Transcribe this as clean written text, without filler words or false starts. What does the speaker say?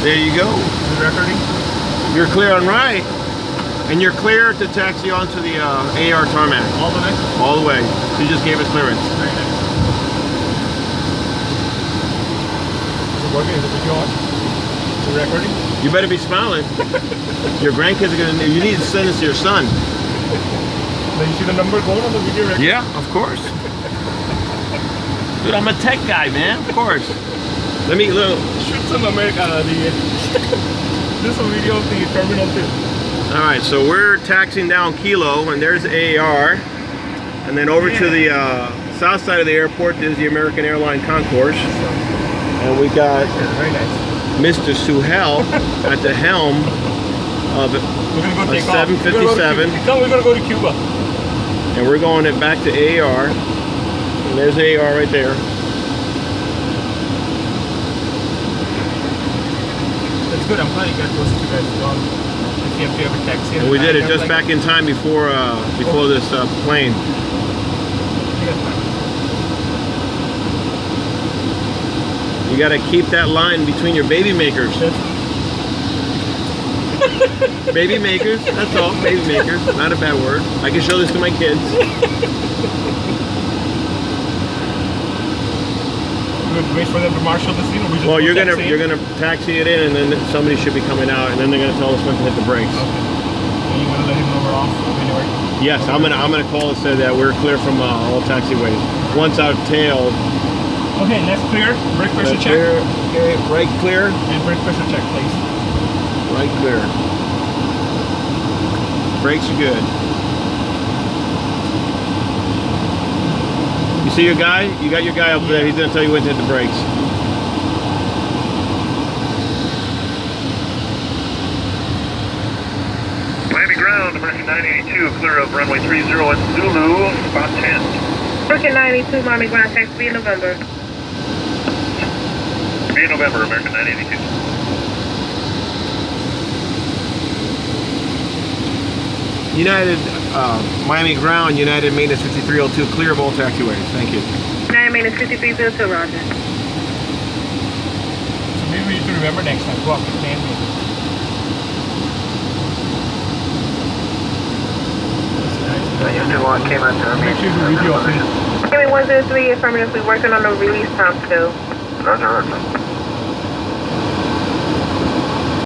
There you go. Recording? You're clear on right. And you're clear to taxi onto the AR tarmac. All the way? All the way. So you just gave us clearance. Very nice. Is it working? Is the video on? Is it recording? You better be smiling. Your grandkids are gonna. You need to send this to your son. Then you see the number going on the video record? Yeah, of course. Dude, I'm a tech guy, man. Of course. Let me look. Shoot some America. This is a video of the terminal too. All right, so we're taxiing down Kilo, and there's AR, and then over to the south side of the airport is the American Airline Concourse, and we got Very nice. Mr. Suhail at the helm of We're gonna go a take 757, off. We're gonna go to Cuba. and we're going it back to AR, and there's AR right there. That's good. I'm glad you got those two guys as well. If you have to have a taxi. And we did it just back in time before this plane. You got to keep that line between your baby makers. Baby makers, that's all. Baby makers, not a bad word. I can show this to my kids. Wait for them to marshal the scene, or we just Well, you're gonna taxi it in, and then somebody should be coming out, and then they're gonna tell us when to hit the brakes. Okay. And you wanna let him know we're off anyway? Yes, I'm gonna call and say that we're clear from all taxiways. Once I've tailed. Okay, left clear. Brake pressure check. Clear. Okay, right clear. And brake pressure check, please. Right clear. Brakes are good. You see your guy? You got your guy up there. He's gonna tell you when to hit the brakes. Miami ground, American 982, clear of runway 30 at Zulu, spot 10. American 92, Miami ground, taxi in November. Be in November, American 982. United, Miami ground, United maintenance 5302, clear of all taxiways. Thank you. United maintenance 5302, roger. So maybe we need to remember next time. Go off the plan. Houston 1 came out to Make sure you do video of it. Give me 103, affirmative, we're working on the release time still. Roger, roger.